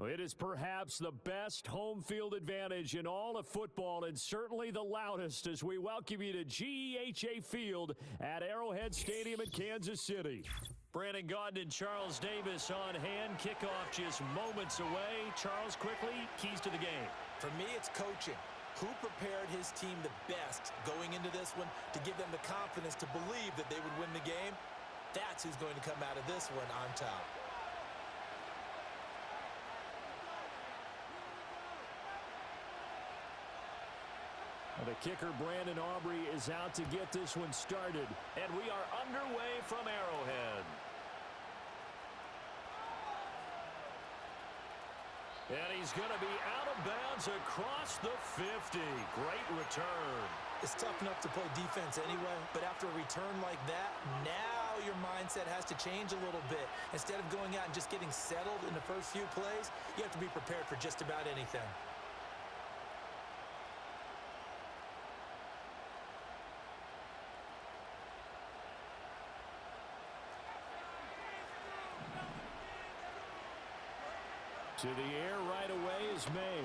It is perhaps the best home field advantage in all of football and certainly the loudest as we welcome you to GEHA Field at Arrowhead Stadium in Kansas City. Brandon Gaudin and Charles Davis on hand. Kickoff just moments away. Charles, quickly, keys to the game. For me, it's coaching. Who prepared his team the best going into this one to give them the confidence to believe that they would win the game? That's who's going to come out of this one on top. The kicker, Brandon Aubrey, is out to get this one started. And we are underway from Arrowhead. And he's going to be out of bounds across the 50. Great return. It's tough enough to play defense anyway, but after a return like that, now your mindset has to change a little bit. Instead of going out and just getting settled in the first few plays, you have to be prepared for just about anything. To the air right away is May.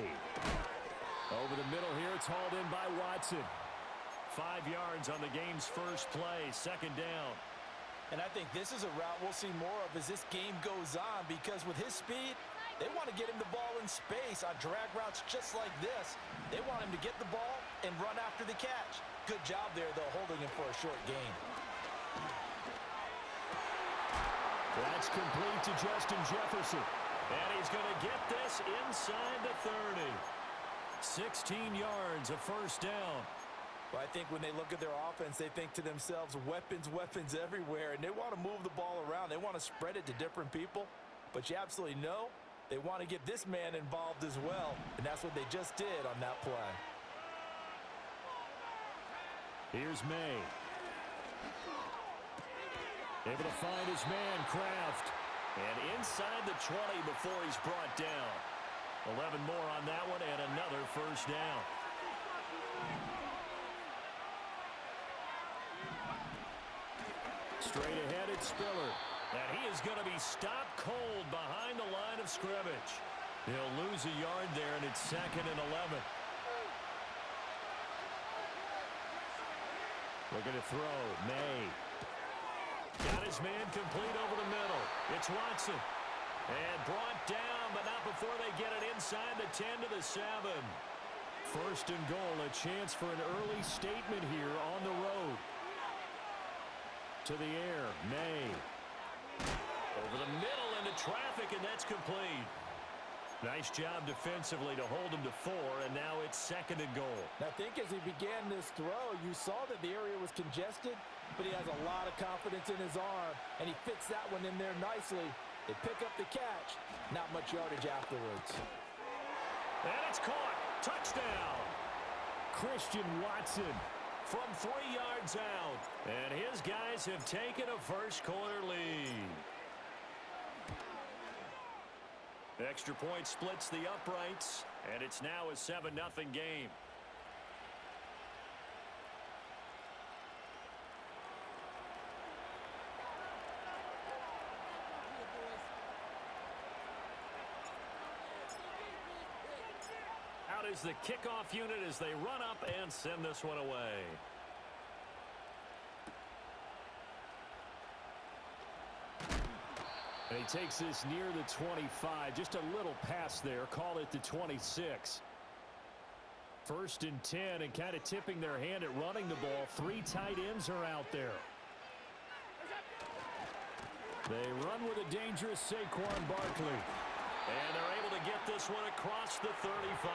Over the middle here, it's hauled in by Watson. 5 yards on the game's first play, second down. And I think this is a route we'll see more of as this game goes on because with his speed, they want to get him the ball in space on drag routes just like this. They want him to get the ball and run after the catch. Good job there, though, holding him for a short gain. That's complete to Justin Jefferson. And he's going to get this inside the 30. 16 yards, a first down. Well, I think when they look at their offense, they think to themselves, weapons, weapons everywhere, and they want to move the ball around. They want to spread it to different people, but you absolutely know they want to get this man involved as well, and that's what they just did on that play. Here's May. Able to find his man, Kraft. And inside the 20 before he's brought down. 11 more on that one and another first down. Straight ahead, it's Spiller. And he is going to be stopped cold behind the line of scrimmage. He'll lose a yard there, and it's 2nd and 11. Looking to throw. May. Got his man complete over the middle. It's Watson. And brought down, but not before they get it inside the 10 to the 7. First and goal, a chance for an early statement here on the road. To the air, May. Over the middle into traffic, and that's complete. Nice job defensively to hold him to 4, and now it's 2nd and goal. Now, I think as he began this throw, you saw that the area was congested, but he has a lot of confidence in his arm, and he fits that one in there nicely. They pick up the catch. Not much yardage afterwards. And it's caught. Touchdown. Christian Watson from 3 yards out. And his guys have taken a first-quarter lead. Extra point splits the uprights, and it's now a 7-0 game. Out is the kickoff unit as they run up and send this one away. And he takes this near the 25. Just a little pass there. Call it the 26. 1st and 10, and kind of tipping their hand at running the ball. 3 tight ends are out there. They run with a dangerous Saquon Barkley. And they're able to get this one across the 35.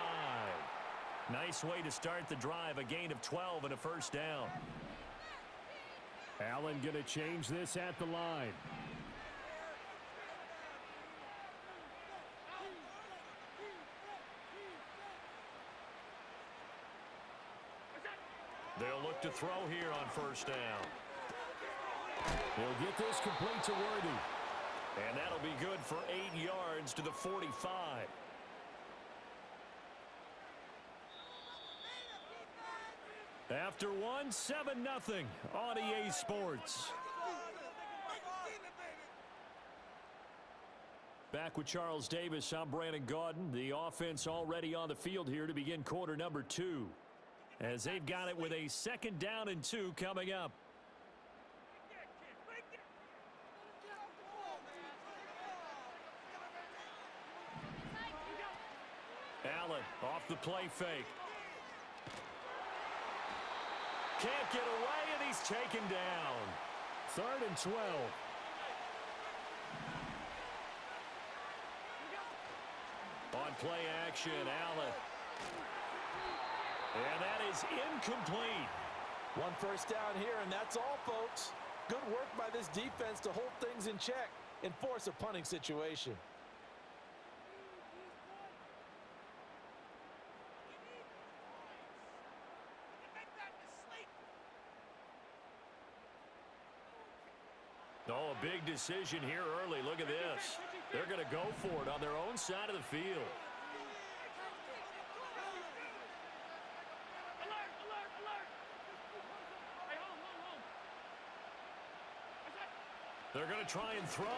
Nice way to start the drive. A gain of 12 and a first down. Allen going to change this at the line. They'll look to throw here on first down. He'll get this complete to Worthy. And that'll be good for 8 yards to the 45. After one, 7-0 on EA Sports. Back with Charles Davis, I'm Brandon Gaudin. The offense already on the field here to begin quarter number 2. As they've got it with a 2nd down and 2 coming up. Allen off the play fake. Can't get away, and he's taken down. 3rd and 12. On play action, Allen. And that is incomplete. 1 first down here, and that's all, folks. Good work by this defense to hold things in check and force a punting situation. Oh, a big decision here early. Look at this. They're going to go for it on their own side of the field. They're going to try and throw.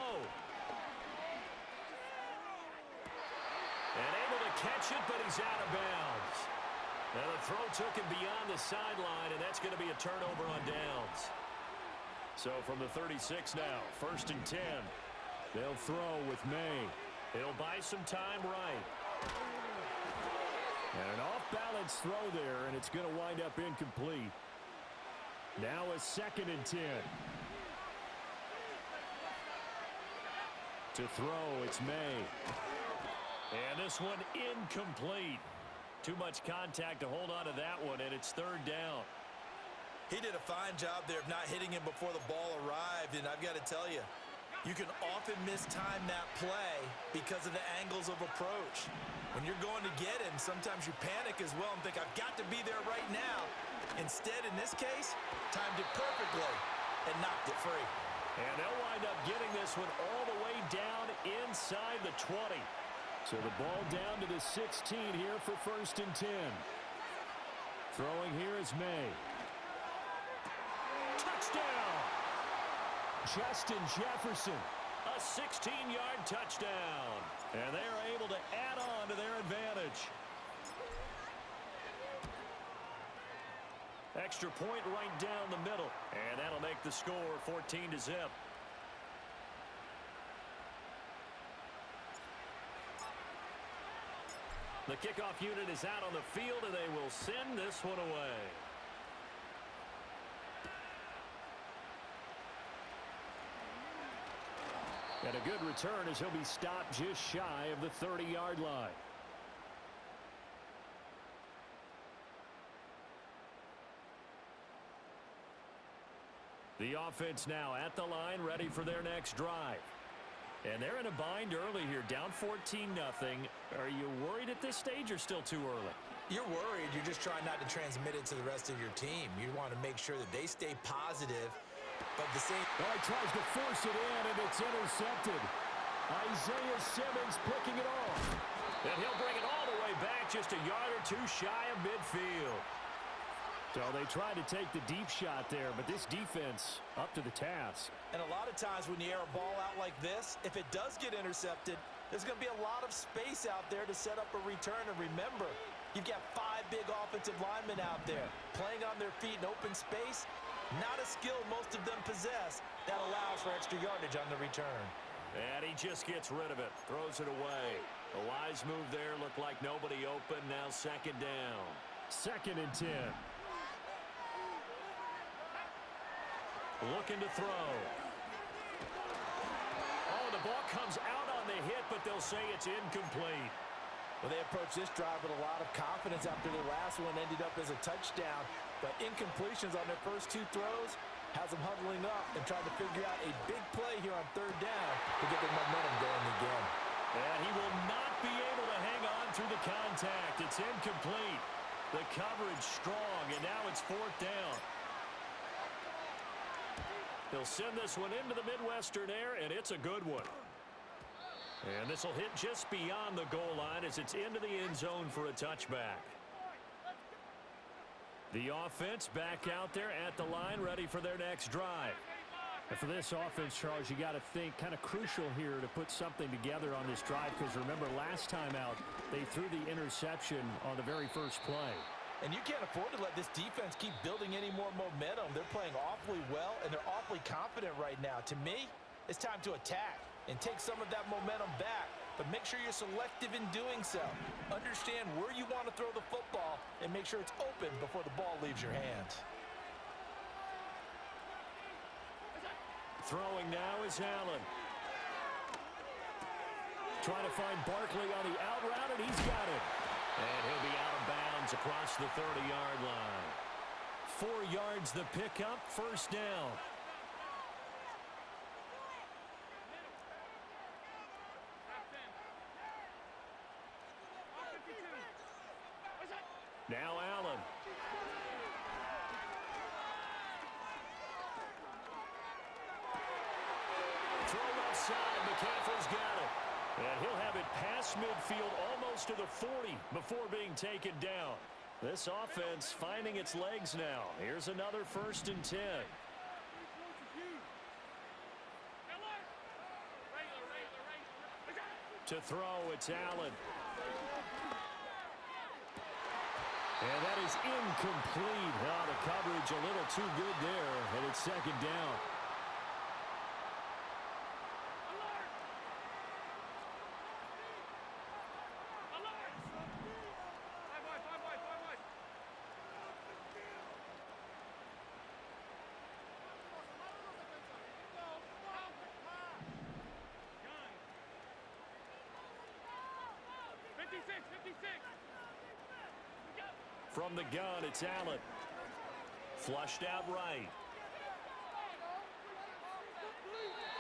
And able to catch it, but he's out of bounds. And the throw took him beyond the sideline, and that's going to be a turnover on downs. So from the 36 now, 1st and 10. They'll throw with May. He'll buy some time right. And an off-balance throw there, and it's going to wind up incomplete. Now a 2nd and 10. To throw, it's May. And this one incomplete. Too much contact to hold on to that one, and it's 3rd down. He did a fine job there of not hitting him before the ball arrived, and I've got to tell you, you can often mistime that play because of the angles of approach. When you're going to get him, sometimes you panic as well and think, I've got to be there right now. Instead, in this case, timed it perfectly and knocked it free. And they'll wind up getting this one all the way down inside the 20. So the ball down to the 16 here for 1st and 10. Throwing here is May. Touchdown! Justin Jefferson, a 16-yard touchdown. And they are able to add on to their advantage. Extra point right down the middle. And that'll make the score 14-0. The kickoff unit is out on the field, and they will send this one away. And a good return as he'll be stopped just shy of the 30-yard line. The offense now at the line, ready for their next drive. And they're in a bind early here, down 14-0. Are you worried at this stage or still too early? You're worried. You're just trying not to transmit it to the rest of your team. You want to make sure that they stay positive. But the same. Oh, he tries to force it in, and it's intercepted. Isaiah Simmons picking it off. And he'll bring it all the way back, just a yard or two shy of midfield. So they tried to take the deep shot there, but this defense up to the task. And a lot of times when you air a ball out like this, if it does get intercepted, there's going to be a lot of space out there to set up a return. And remember, you've got 5 big offensive linemen out there playing on their feet in open space. Not a skill most of them possess that allows for extra yardage on the return. And he just gets rid of it, throws it away. A wise move there, looked like nobody open. Now 2nd down. 2nd and 10. Looking to throw. Oh, the ball comes out on the hit, but they'll say it's incomplete. Well, they approached this drive with a lot of confidence after their last one ended up as a touchdown. But incompletions on their first 2 throws has them huddling up and trying to figure out a big play here on 3rd down to get their momentum going again. And he will not be able to hang on through the contact. It's incomplete. The coverage strong, and now it's 4th down. He'll send this one into the Midwestern air, and it's a good one. And this will hit just beyond the goal line as it's into the end zone for a touchback. The offense back out there at the line, ready for their next drive. And for this offense, Charles, you got to think kind of crucial here to put something together on this drive, because remember last time out they threw the interception on the very first play. And you can't afford to let this defense keep building any more momentum. They're playing awfully well, and they're awfully confident right now. To me, it's time to attack and take some of that momentum back, but make sure you're selective in doing so. Understand where you want to throw the football and make sure it's open before the ball leaves your hands. Throwing now is Allen. Trying to find Barkley on the out route, and he's got it. And he'll be out of bounds across the 30-yard line. 4 yards the pickup, first down. Now Allen. Throw left side. McCaffrey's got it. And he'll have it past midfield almost to the 40 before being taken down. This offense finding its legs now. Here's another 1st and 10. To throw, it's Allen. And that is incomplete. Oh, the coverage a little too good there, and it's 2nd down. From the gun, it's Allen. Flushed out right.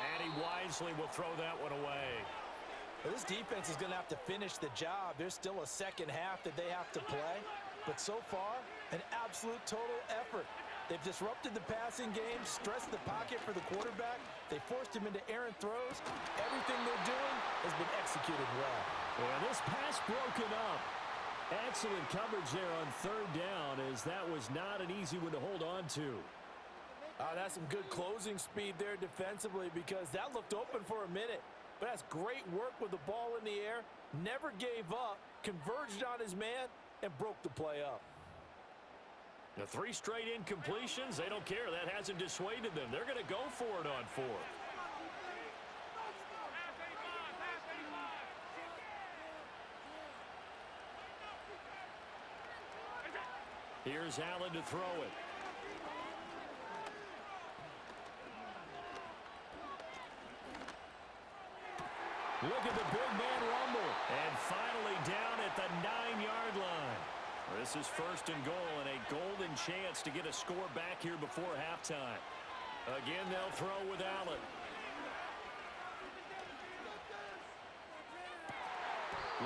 And he wisely will throw that one away. Well, this defense is going to have to finish the job. There's still a second half that they have to play. But so far, an absolute total effort. They've disrupted the passing game, stressed the pocket for the quarterback. They forced him into errant throws. Everything they're doing has been executed well. And this pass broken up. Excellent coverage there on 3rd down, as that was not an easy one to hold on to. That's some good closing speed there defensively, because that looked open for a minute. But that's great work with the ball in the air. Never gave up, converged on his man, and broke the play up. The 3 straight incompletions, they don't care. That hasn't dissuaded them. They're going to go for it on 4th. Here's Allen to throw it. Look at the big man rumble. And finally down at the 9-yard line. This is 1st and goal, and a golden chance to get a score back here before halftime. Again, they'll throw with Allen.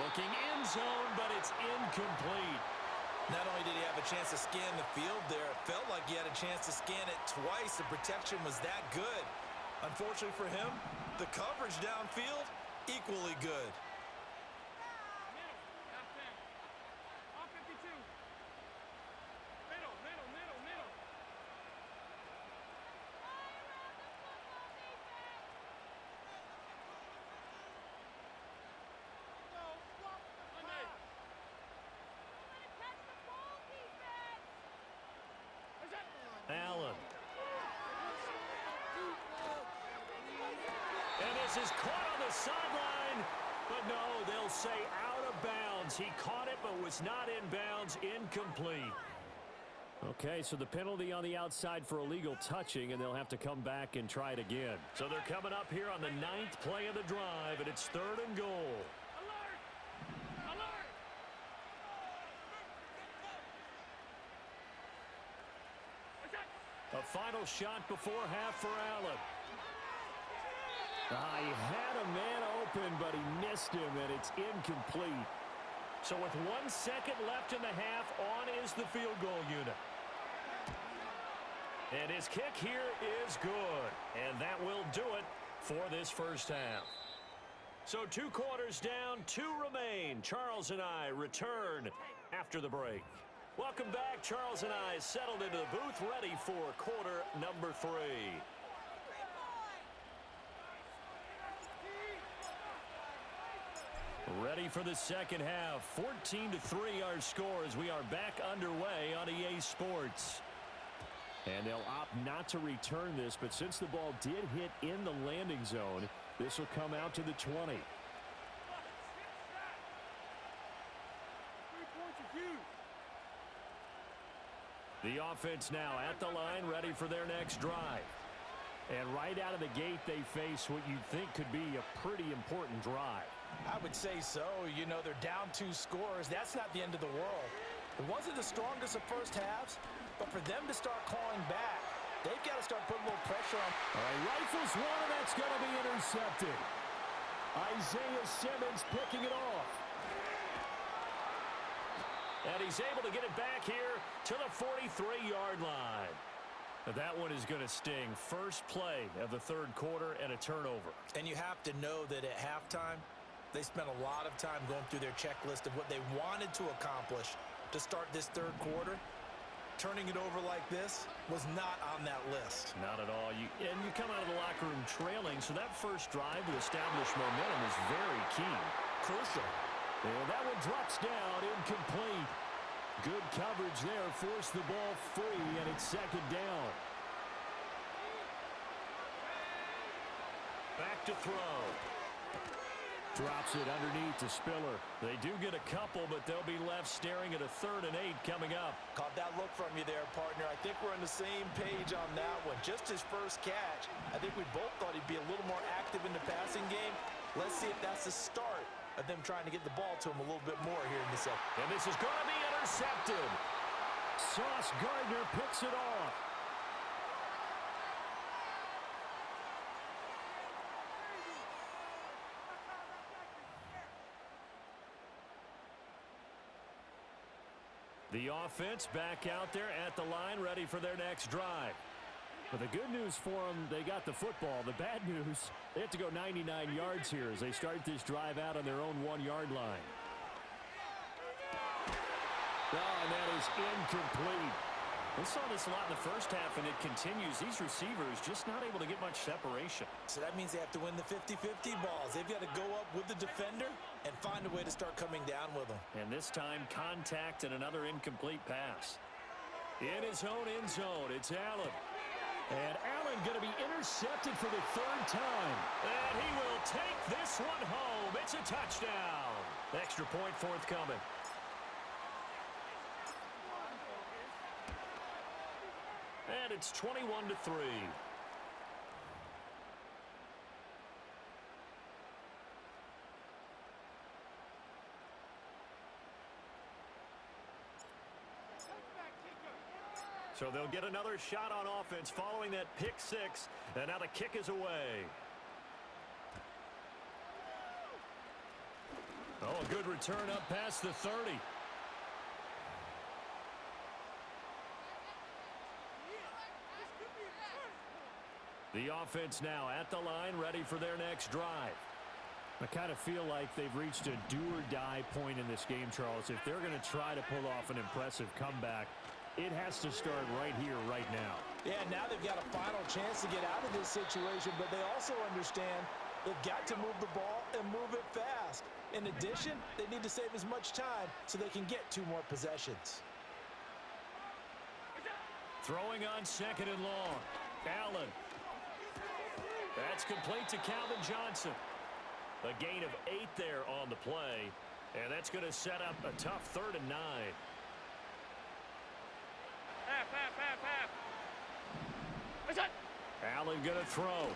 Looking end zone, but it's incomplete. Not only did he have a chance to scan the field there, it felt like he had a chance to scan it twice. The protection was that good. Unfortunately for him, the coverage downfield, equally good. Allen. And this is caught on the sideline, but no, they'll say out of bounds. He caught it, but was not in bounds, incomplete. Okay, so the penalty on the outside for illegal touching, and they'll have to come back and try it again. So they're coming up here on the 9th play of the drive, and it's 3rd and goal. A final shot before half for Allen. He had a man open, but he missed him, and it's incomplete. So with 1 second left in the half, on is the field goal unit. And his kick here is good. And that will do it for this first half. So 2 quarters down, 2 remain. Charles and I return after the break. Welcome back. Charles and I settled into the booth, ready for quarter number 3. Ready for the second half. 14-3 our score as we are back underway on EA Sports. And they'll opt not to return this, but since the ball did hit in the landing zone, this will come out to the 20. 3 points are huge. The offense now at the line, ready for their next drive. And right out of the gate, they face what you think could be a pretty important drive. I would say so. You know, they're down 2 scores. That's not the end of the world. It wasn't the strongest of first halves, but for them to start clawing back, they've got to start putting a little pressure on. All right, rifles one, and that's going to be intercepted. Isaiah Simmons picking it off. And he's able to get it back here to the 43-yard line. That one is going to sting. First play of the third quarter and a turnover. And you have to know that at halftime, they spent a lot of time going through their checklist of what they wanted to accomplish to start this third quarter. Turning it over like this was not on that list. Not at all. You come out of the locker room trailing, so that first drive to establish momentum is very key. Crucial. And that one drops down, incomplete. Good coverage there, forced the ball free, and it's second down. Back to throw. Drops it underneath to Spiller. They do get a couple, but they'll be left staring at a 3rd and 8 coming up. Caught that look from you there, partner. I think we're on the same page on that one. Just his first catch. I think we both thought he'd be a little more active in the passing game. Let's see if that's the start of them trying to get the ball to him a little bit more here in the second. And this is going to be intercepted. Sauce Gardner picks it off. The offense back out there at the line, ready for their next drive. But the good news for them, they got the football. The bad news, they have to go 99 yards here as they start this drive out on their own 1-yard line. Oh, and that is incomplete. We saw this a lot in the first half, and it continues. These receivers just not able to get much separation. So that means they have to win the 50-50 balls. They've got to go up with the defender and find a way to start coming down with them. And this time, contact and another incomplete pass. In his own end zone, it's Allen. And Allen going to be intercepted for the 3rd time. And he will take this one home. It's a touchdown. Extra point forthcoming. And it's 21-3. So they'll get another shot on offense following that pick 6. And now the kick is away. Oh, a good return up past the 30. The offense now at the line, ready for their next drive. I kind of feel like they've reached a do-or-die point in this game, Charles. If they're going to try to pull off an impressive comeback, it has to start right here, right now. Yeah, now they've got a final chance to get out of this situation, but they also understand they've got to move the ball and move it fast. In addition, they need to save as much time so they can get 2 more possessions. Throwing on 2nd and long. Allen. That's complete to Calvin Johnson. A gain of 8 there on the play, and that's going to set up a tough 3rd and 9. Allen going to throw.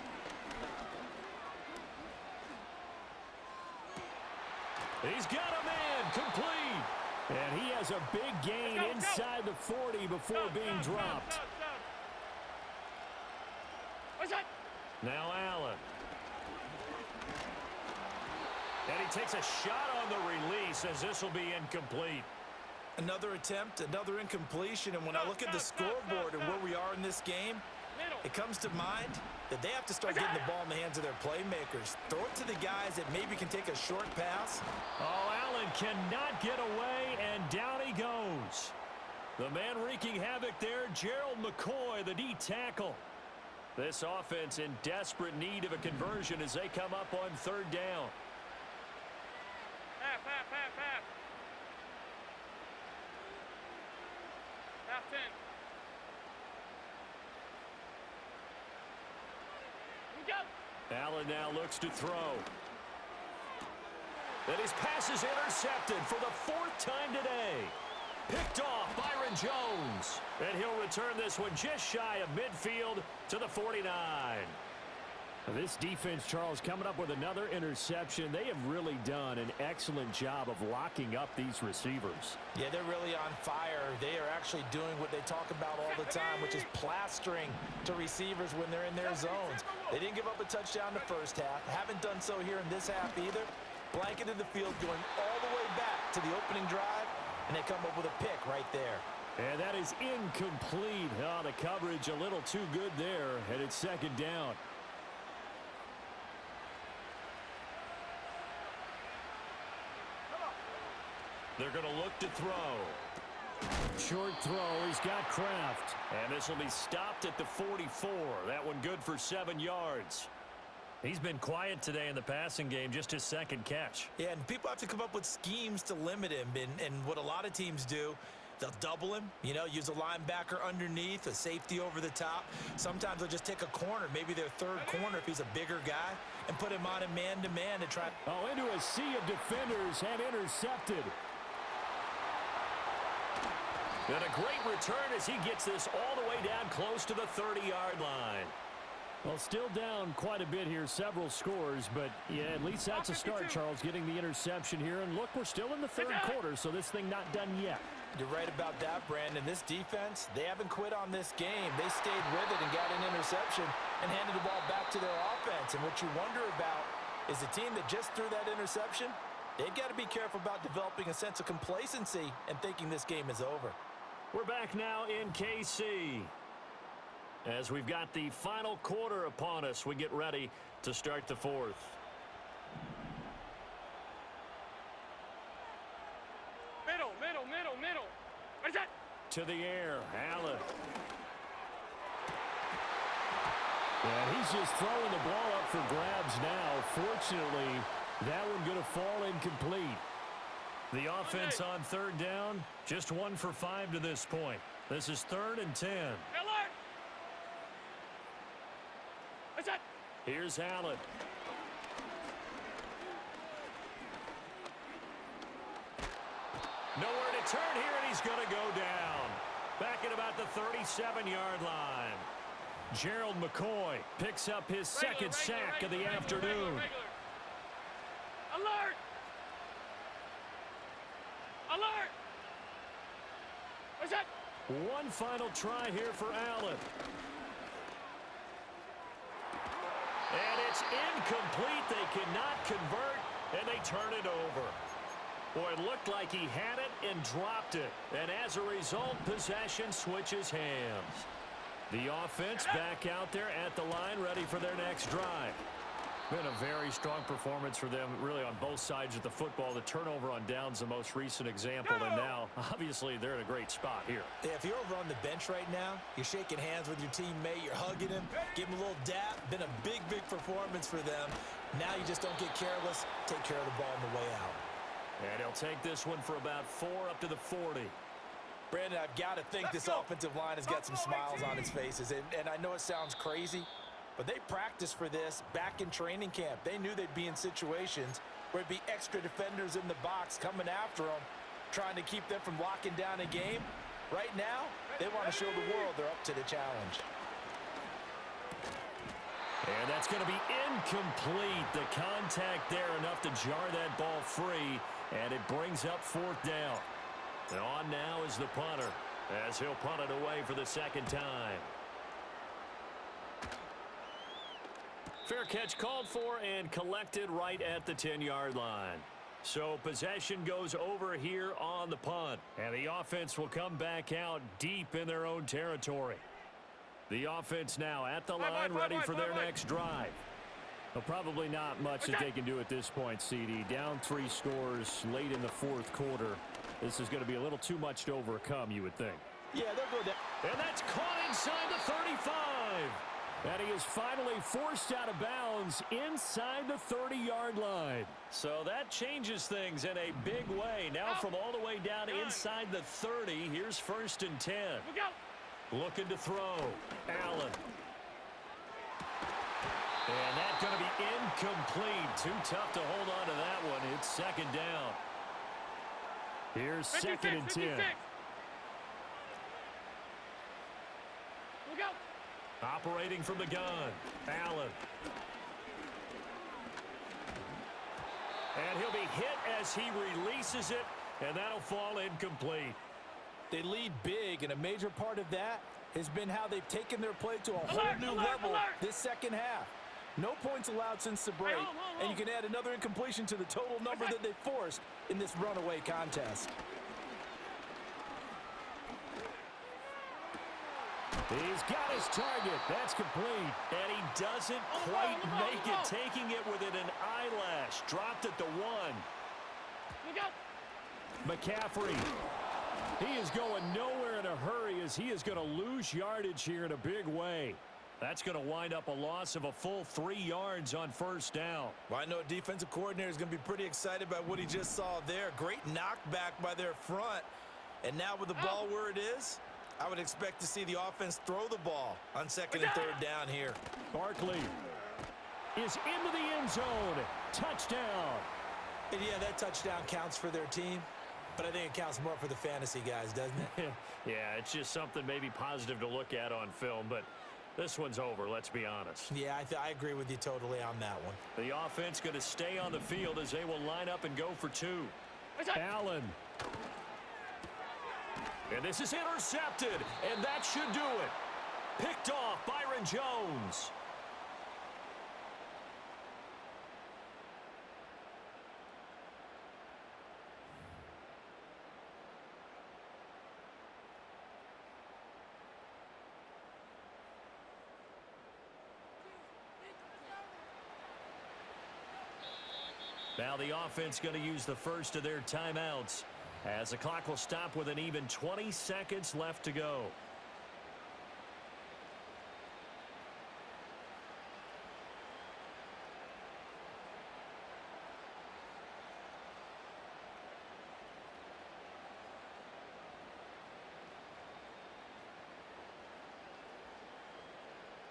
He's got a man complete. And he has a big gain inside the 40 before being dropped. Now Allen. And he takes a shot on the release as this will be incomplete. Another attempt, another incompletion, and when I look at the scoreboard and where we are in this game, it comes to mind that they have to start getting the ball in the hands of their playmakers. Throw it to the guys that maybe can take a short pass. Oh, Allen cannot get away, and down he goes. The man wreaking havoc there, Gerald McCoy, the D tackle. This offense in desperate need of a conversion as they come up on 3rd down. Half 10. Go. Allen now looks to throw. And his pass is intercepted for the 4th time today. Picked off Byron Jones. And he'll return this one just shy of midfield to the 49. This defense, Charles, coming up with another interception. They have really done an excellent job of locking up these receivers. Yeah, they're really on fire. They are actually doing what they talk about all the time, which is plastering to receivers when they're in their zones. They didn't give up a touchdown the first half. Haven't done so here in this half either. Blanketed the field going all the way back to the opening drive, and they come up with a pick right there. And that is incomplete. Oh, the coverage a little too good there, and it's 2nd down. They're going to look to throw. Short throw. He's got Kraft. And this will be stopped at the 44. That one good for 7 yards. He's been quiet today in the passing game, just his 2nd catch. Yeah, and people have to come up with schemes to limit him. And what a lot of teams do, they'll double him, use a linebacker underneath, a safety over the top. Sometimes they'll just take a corner, maybe their 3rd corner if he's a bigger guy, and put him on a man-to-man to try. Oh, into a sea of defenders and intercepted. And a great return as he gets this all the way down close to the 30-yard line. Well, still down quite a bit here, several scores, but yeah, at least that's a start, Charles, getting the interception here. And look, we're still in the 3rd quarter, so this thing not done yet. You're right about that, Brandon. This defense, they haven't quit on this game. They stayed with it and got an interception and handed the ball back to their offense. And what you wonder about is the team that just threw that interception, they've got to be careful about developing a sense of complacency and thinking this game is over. We're back now in KC. As we've got the final quarter upon us, we get ready to start the 4th. Middle. What is that? To the air, Allen. And he's just throwing the ball up for grabs now. Fortunately, that one going to fall incomplete. The offense on 3rd down, just 1 for 5 to this point. This is 3rd and 10. Alert! What's that? Here's Allen. Nowhere to turn here, and he's going to go down. Back at about the 37-yard line. Gerald McCoy picks up his 2nd sack of the afternoon. Alert! Alert! What's that? One final try here for Allen. And it's incomplete. They cannot convert, and they turn it over. Boy, it looked like he had it and dropped it. And as a result, possession switches hands. The offense back out there at the line, ready for their next drive. Been a very strong performance for them, really, on both sides of the football. The turnover on downs, the most recent example, and now, obviously, they're in a great spot here. Yeah, if you're over on the bench right now, you're shaking hands with your teammate, you're hugging him, give him a little dap. Been a big performance for them. Now you just don't get careless. Take care of the ball on the way out. And he'll take this one for about 4 up to the 40. Brandon, I've got to think this offensive line has got some smiles on its faces. And I know it sounds crazy, but they practiced for this back in training camp. They knew they'd be in situations where it'd be extra defenders in the box coming after them, trying to keep them from locking down a game. Right now, they want to show the world they're up to the challenge. And that's going to be incomplete. The contact there enough to jar that ball free, and it brings up 4th down. And on now is the punter, as he'll punt it away for the 2nd time. Fair catch called for and collected right at the 10-yard line. So possession goes over here on the punt, and the offense will come back out deep in their own territory. The offense now at the line, ready for their next drive. Well, probably not much that they can do at this point, CD. Down 3 scores late in the 4th quarter. This is going to be a little too much to overcome, you would think. Yeah, they'll go down. And that's caught inside the 35. And he is finally forced out of bounds inside the 30-yard line. So that changes things in a big way. Now from all the way down inside the 30, here's 1st and 10. Looking to throw. Allen. And that's going to be incomplete. Too tough to hold on to that one. It's 2nd down. Here's 2nd and 10. Look out. Operating from the gun. Allen. And he'll be hit as he releases it, and that'll fall incomplete. They lead big, and a major part of that has been how they've taken their play to a whole new level this second half. No points allowed since the break, and you can add another incompletion to the total number that they forced in this runaway contest. He's got his target. That's complete. And he doesn't quite make it, taking it within an eyelash. Dropped at the 1. Look out. McCaffrey. He is going nowhere in a hurry as he is going to lose yardage here in a big way. That's going to wind up a loss of a full 3 yards on 1st down. Well, I know a defensive coordinator is going to be pretty excited by what he just saw there. Great knockback by their front. And now with the ball where it is, I would expect to see the offense throw the ball on 2nd and 3rd down here. Barkley is into the end zone. Touchdown. And yeah, that touchdown counts for their team, but I think it counts more for the fantasy guys, doesn't it? Yeah, it's just something maybe positive to look at on film, but this one's over, let's be honest. Yeah, I agree with you totally on that one. The offense going to stay on the field as they will line up and go for 2. Allen. And this is intercepted, and that should do it. Picked off Byron Jones. Now the offense going to use the first of their timeouts, as the clock will stop with an even 20 seconds left to go.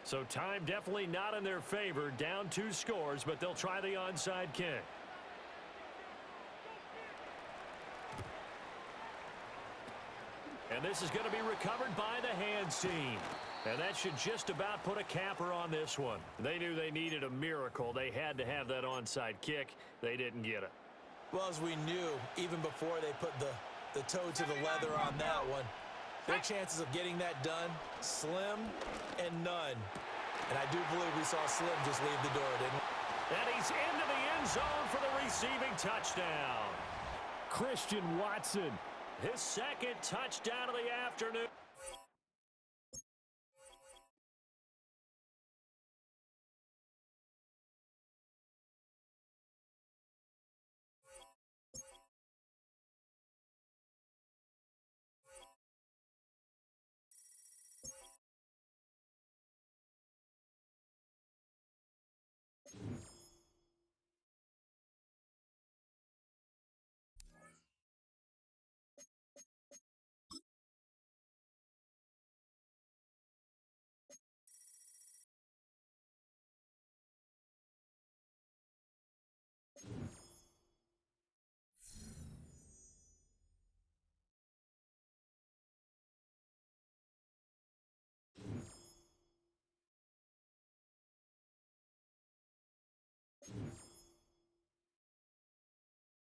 So time definitely not in their favor. Down 2 scores, but they'll try the onside kick. And this is going to be recovered by the hands team. And that should just about put a capper on this one. They knew they needed a miracle. They had to have that onside kick. They didn't get it. Well, as we knew, even before they put the toe to the leather on that one, their chances of getting that done, slim and none. And I do believe we saw Slim just leave the door, didn't we? And he's into the end zone for the receiving touchdown. Christian Watson. His 2nd touchdown of the afternoon.